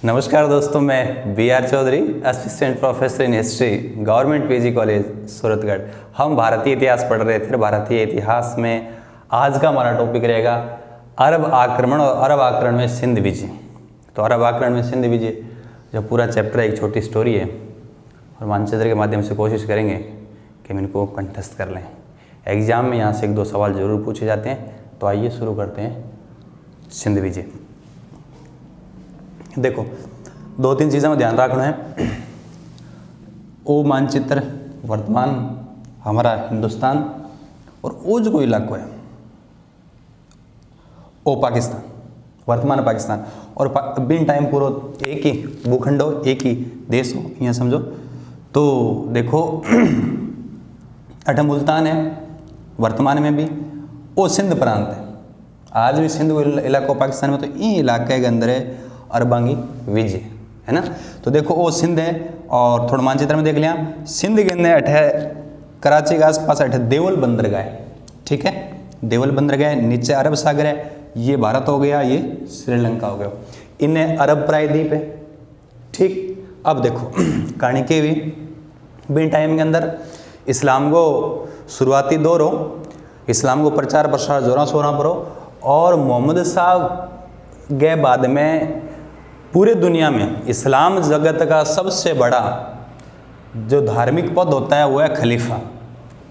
नमस्कार दोस्तों, मैं B R. Chaudhary, assistant professor in history, government PG college Suratgarh. हम भारतीय इतिहास पढ़ रहे थे। भारतीय इतिहास में आज का हमारा टॉपिक रहेगा अरब आक्रमण और अरब आक्रमण में सिंध विजय। तो अरब आक्रमण में सिंध विजय जो पूरा चैप्टर एक छोटी स्टोरी है और मानचित्र के माध्यम से कोशिश करेंगे कि हम इनको कंठस्थ कर लें। एग्जाम में यहाँ से एक दो सवाल जरूर पूछे जाते हैं। तो आइए शुरू करते हैं सिंध विजय। देखो, दो तीन चीज़ों में ध्यान रखना है। वो मानचित्र वर्तमान हमारा हिंदुस्तान और वो जो कोई इलाका है वो पाकिस्तान, वर्तमान पाकिस्तान और बिन टाइम पूरा एक ही भूखंड हो, एक ही देश हो, यहाँ समझो। तो देखो अठम मुल्तान है वर्तमान में भी, वो सिंध प्रांत है। आज भी सिंध इलाका पाकिस्तान में, तो ये इलाके के अंदर है अरबांगी विजय, है ना। तो देखो वो सिंध है और थोड़ा मानचित्र में देख लिया। सिंध के अंदर अठे कराची के आसपास अठे देवल बंदरगाह है, ठीक है। देवल बंदरगाह, नीचे अरब सागर है, ये भारत हो गया, ये श्रीलंका हो गया, इन्हें अरब प्रायद्वीप है, ठीक। अब देखो कहानी के भी बिन टाइम के अंदर इस्लाम को शुरुआती दौर हो, इस्लाम को प्रचार प्रसार जोरा शोरा पर हो और मोहम्मद साहब के बाद में पूरे दुनिया में इस्लाम जगत का सबसे बड़ा जो धार्मिक पद होता है वो है खलीफा।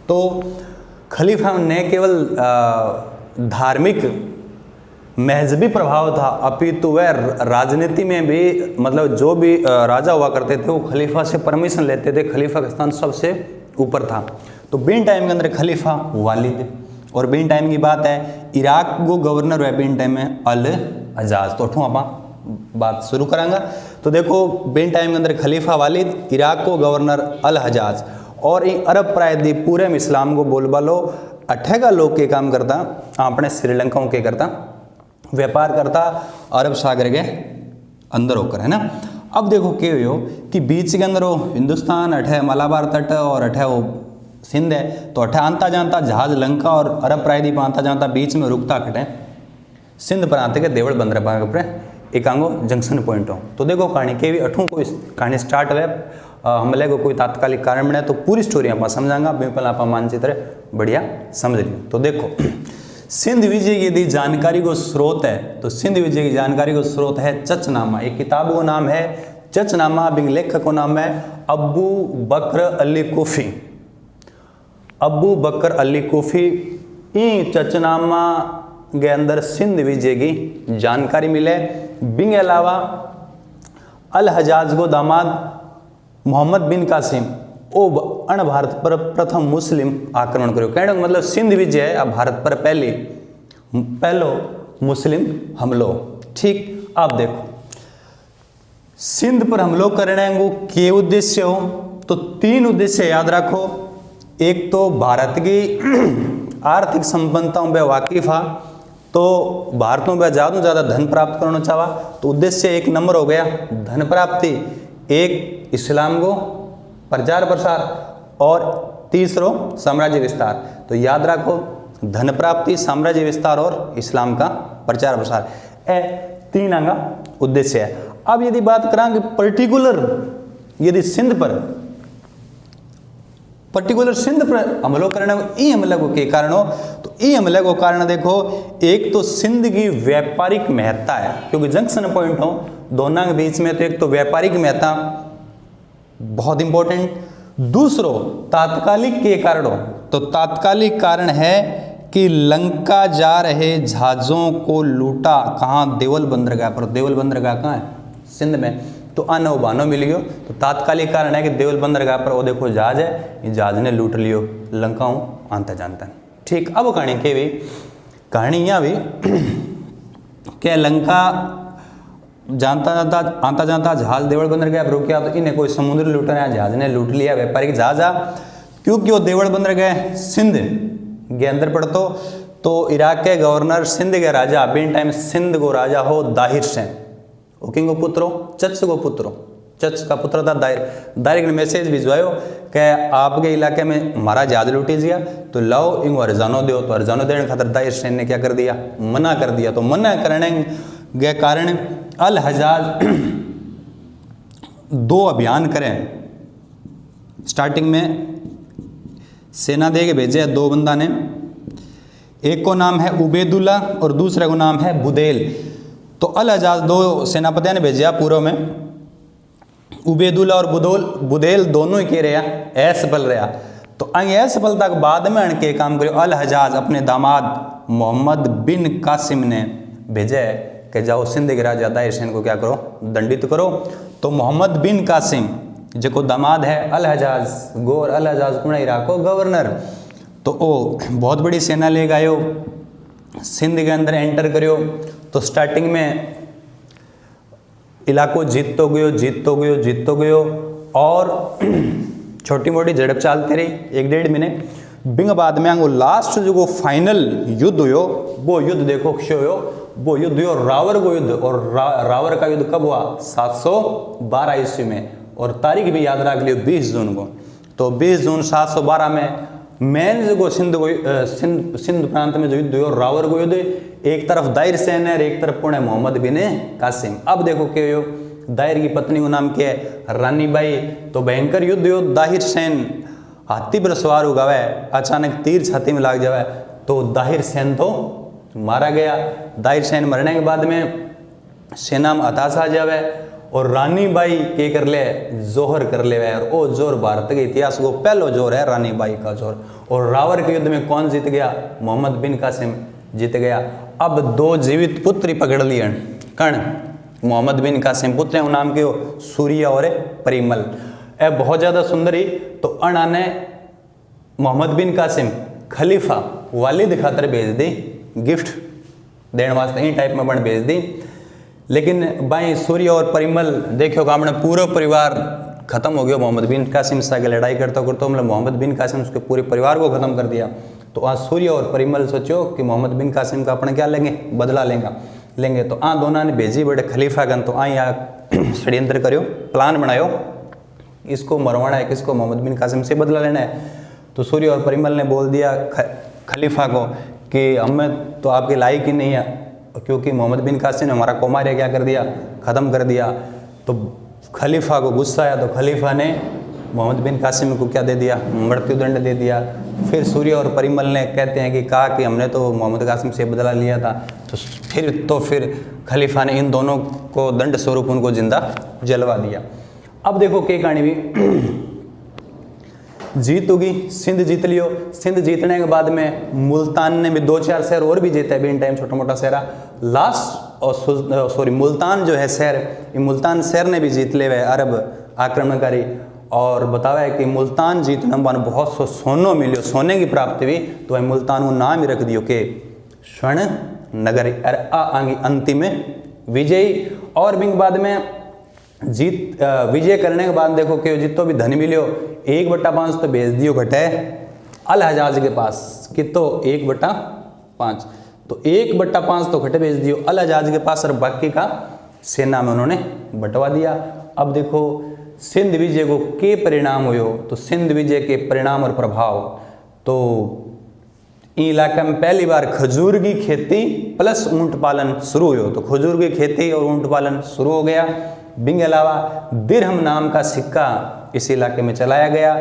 तो खलीफा ने केवल धार्मिक महजबी प्रभाव था, अपितु वह राजनीति में भी, मतलब जो भी राजा हुआ करते थे वो खलीफा से परमिशन लेते थे। खलीफा का स्थान सबसे ऊपर था। तो बिन टाइम के अंदर खलीफा वालिद, और बिन टाइम की बात है इराक को गवर्नर है बिन टाइम में अल हजाज। तो उठूँ आप बात शुरू करांगा। तो देखो बिन टाइम के अंदर खलीफा वालिद, इराक को गवर्नर अल हजाज, और ये अरब प्रायद्वीप पूरे में इस्लाम को बोलबालो अठेगा लोग के काम करता, अपने श्रीलंका के करता व्यापार करता अरब सागर के अंदर होकर, है ना। अब देखो क्या हो कि बीच के अंदर वो हिंदुस्तान, अठे मलाबार तट और अठे वो सिंध है। तो अठे आंता जानता जहाज लंका और अरब प्रायद्वीप आंता जानता बीच में रुकता कटे सिंध प्रांत के देवल बंदरगाह पर एकांगो जंक्शन पॉइंट हो। तो देखो कहानी के भी अठों को कहानी स्टार्ट हुए हमले को कोई तात्कालिक कारण बने, तो पूरी स्टोरी आप समझांगा। पहले आप मानचित्र बढ़िया समझ लियो। तो देखो सिंध विजय की यदि जानकारी को स्रोत है, तो सिंध विजय की जानकारी को स्रोत है चचनामा। एक किताब को नाम है चचनामा, बिग लेखक को नाम है अबू बकर अली कोफी। अबू बकर अली कोफी ई चचनामा के अंदर सिंध विजय की जानकारी मिले। बिंग अलावा अल हजाज को दामाद मोहम्मद बिन कासिम ओ अण भारत पर प्रथम मुस्लिम आक्रमण करो। कहने का मतलब सिंध विजय है अब भारत पर पहलो मुस्लिम हमलो, ठीक। अब देखो सिंध पर हमलो करने को के उद्देश्य हो, तो तीन उद्देश्य याद रखो। एक तो भारत की आर्थिक संपन्नताओं पर वाकिफा, तो भारतों में ज़्यादा धन प्राप्त करना चाहा, तो उद्देश्य एक नंबर हो गया धन प्राप्ति, एक इस्लाम को प्रचार प्रसार और तीसरो साम्राज्य विस्तार। तो याद रखो धन प्राप्ति, साम्राज्य विस्तार और इस्लाम का प्रचार प्रसार, ए तीन का उद्देश्य है। अब यदि बात करें पर्टिकुलर यदि सिंध पर हमलों करने ई हमले को के कारण हो, तो ई हमले को कारण देखो, एक तो सिंध की व्यापारिक महत्ता है, क्योंकि जंक्शन पॉइंट हो दोनों के बीच में, तो एक तो व्यापारिक महत्ता बहुत इंपॉर्टेंट। दूसरो तात्कालिक के कारण हो, तो तात्कालिक कारण है कि लंका जा रहे जहाजों को लूटा कहाँ, देवल बंदरगाह पर। देवल बंदरगाह कहाँ है? सिंध में। तो अनो बानो मिल गयो, तो तात्कालिक कारण है कि देवल बंदरगाह पर वो देखो जहाज है, ये जहाज ने लूट लियो लंकाओं आंता जानता, ठीक। अब कहानी के भी कहानी यहाँ भी क्या लंका आंता जानता जहाज देवल बंदरगाह पर रुक गया, तो इन्हें कोई समुद्र लूटा है, जहाज ने लूट लिया व्यापारिक जहाज आ, क्योंकि वो देवल बंदरगाह सिंध के अंदर पड़तो। तो इराक के गवर्नर सिंध के राजा बिन टाइम सिंध को राजा हो दाहिर सेन, ओकिंग को पुत्रो चच को पुत्रो, चच का पुत्र था दायर। दायर ने मैसेज भिजवायो कि आपके इलाके में हमारा जहाज लूटी गया, तो लाओ इनको अर्जानो दो। तो अर्जानो देने खातर दायर सेन ने क्या कर दिया, मना कर दिया। तो मना करने के कारण अल हजाज 2 अभियान करें। स्टार्टिंग में सेना दे के भेजे 2 बंदा ने, एक को नाम है उबैदुल्ला और दूसरे को नाम है बुदेल। तो अल हजाज 2 सेनापतियों ने भेजा पूर्व में। उबैदुल्ला और बुदेल दोनों ही कह रहे असफल रहा। तो असफलता के बाद में अणके काम करो। अल हजाज अपने दामाद मोहम्मद बिन कासिम ने भेजे कि जाओ सिंध के राजा दाहिर सेन को क्या करो, दंडित करो। तो मोहम्मद बिन कासिम जो दामाद है अल हजाज गोर, अल हजाज कुण इराक को गवर्नर, तो वो बहुत बड़ी सेना ले गयो, सिंध के अंदर एंटर करियो। तो स्टार्टिंग में इलाको जीततो गयो और छोटी मोटी झड़प चलती रही 1-1.5 महीने। बिंग बाद में आंगो लास्ट जो फाइनल युद्ध हुयो, वो युद्ध देखो क्यों हुयो, वो युद्ध हुयो रावर को युद्ध। और रावर का युद्ध कब हुआ? 712 ईस्वी में, और तारीख भी याद रख लियो 20 जून को। तो 20 जून 712 में मेन जो सिंध प्रांत में जो युद्ध हुयो रावर को युद्ध, एक तरफ दाहिर सेन है और एक तरफ कौन है? मोहम्मद बिन कासिम। अब देखो क्या हुयो, दाहिर की पत्नी को नाम क्या है? रानी बाई। तो भयंकर युद्ध हुयो, दाहिर सेन हाथी पर सवार हो गया, अचानक तीर छाती में लाग जावे, तो दाहिर सेन तो मारा गया। दाहिर सेन मरने के बाद में सेना में हताशा आ जावे और रानी बाई के कर ले? जोहर कर ले। और वो जोर भारत के इतिहास को पहलो जोर है, रानी बाई का जोर। और रावर के युद्ध में कौन जीत गया? मोहम्मद बिन कासिम जीत गया। अब 2 जीवित पुत्री पकड़ लिए कण मोहम्मद बिन कासिम, पुत्र नाम के हो सूर्य और परिमल। ए बहुत ज़्यादा सुंदरी। तो अणा ने मोहम्मद बिन कासिम खलीफा वालिद खातर भेज दी, गिफ्ट देने वास्ते इन टाइप में बन भेज दी। लेकिन भाई सूर्य और परिमल देखो कि अपने पूरा परिवार खत्म हो गया। मोहम्मद बिन कासिम से लड़ाई करता मतलब मोहम्मद बिन कासिम उसके पूरे परिवार को खत्म कर दिया। तो आज सूर्य और परिमल सोचो कि मोहम्मद बिन कासिम का अपने क्या लेंगे? बदला लेंगे। तो दोनों ने भेजी बड़े खलीफा गन। तो यहाँ षड्यंत्र करो, प्लान बनायो, इसको मरवाना है, किसको? मोहम्मद बिन कासिम से बदला लेना है। तो सूर्य और परिमल ने बोल दिया खलीफा को कि हमें तो आपके लायक ही नहीं है, क्योंकि मोहम्मद बिन कासिम ने हमारा कौमार्य क्या कर दिया? ख़त्म कर दिया। तो खलीफा को गुस्सा आया, तो खलीफा ने मोहम्मद बिन कासिम को क्या दे दिया? मृत्युदंड दे दिया। फिर सूर्य और परिमल ने कहते हैं कि कहा कि हमने तो मोहम्मद कासिम से बदला लिया था। तो फिर खलीफा ने इन दोनों को दंड स्वरूप उनको जिंदा जलवा दिया। अब देखो क्या कहानी भी जीत होगी, सिंध जीत लियो। सिंध जीतने के बाद में मुल्तान ने भी 2-4 शहर और भी जीते बिन टाइम, छोटा मोटा शहर लास्ट। और मुल्तान जो है शहर, ये मुल्तान शहर ने भी जीत ले हुए अरब आक्रमणकारी। और बतावा है कि मुल्तान जीतने में बहुत सोनो मिलियो, सोने की प्राप्ति हुई। तो वह मुल्तान को नाम ही रख दियो कि स्वर्ण नगर आंगी अंतिम विजयी। और बिंग बाद में विजय करने के बाद देखो कि जितो भी धन मिलियो 1/5 तो भेज दियो घटे अल हजाज के पास, कि तो 1/5, तो 1/5 तो घटे भेज दियो अल हजाज के पास, और बाकी का सेना में उन्होंने बंटवा दिया। अब देखो सिंध विजय को के परिणाम हुए, तो सिंध विजय के परिणाम और प्रभाव, तो इलाके में पहली बार खजूर की खेती प्लस ऊंट पालन शुरू हुआ। तो खजूर की खेती और ऊंट पालन शुरू हो गया। बिंग अलावा दिरहम नाम का सिक्का इस इलाके में चलाया गया।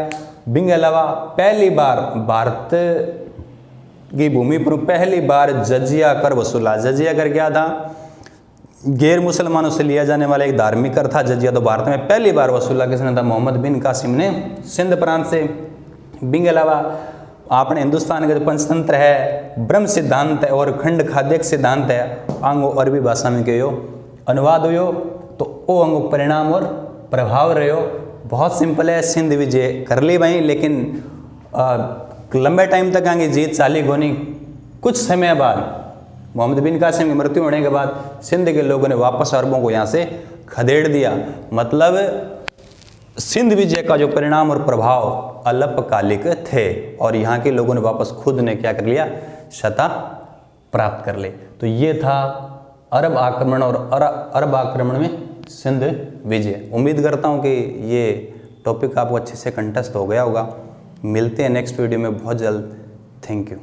बिंग अलावा पहली बार भारत की भूमि पर पहली बार जजिया कर वसूला। जजिया कर क्या था? गैर मुसलमानों से लिया जाने वाला एक धार्मिक कर था जजिया। तो भारत में पहली बार वसूला किसने था? मोहम्मद बिन कासिम ने सिंध प्रांत से। बिंग अलावा अपने हिंदुस्तान का जो पंचतंत्र है, ब्रह्म सिद्धांत है और खंड खाद्यक सिद्धांत है, अंगो अरबी भाषा में कहो अनुवाद हो। तो वो अंगो परिणाम और प्रभाव रहे हो। बहुत सिंपल है, सिंध विजय कर ली भाई, लेकिन लंबे टाइम तक आगे जीत चाली होनी। कुछ समय बाद मोहम्मद बिन कासिम की मृत्यु होने के बाद सिंध के लोगों ने वापस अरबों को यहाँ से खदेड़ दिया। मतलब सिंध विजय का जो परिणाम और प्रभाव अल्पकालिक थे, और यहाँ के लोगों ने वापस खुद ने क्या कर लिया? सत्ता प्राप्त कर ले। तो ये था अरब आक्रमण और अरब आक्रमण में सिंध विजय। उम्मीद करता हूँ कि ये टॉपिक आपको अच्छे से कंठस्थ हो गया होगा। मिलते हैं नेक्स्ट वीडियो में बहुत जल्द। Thank you.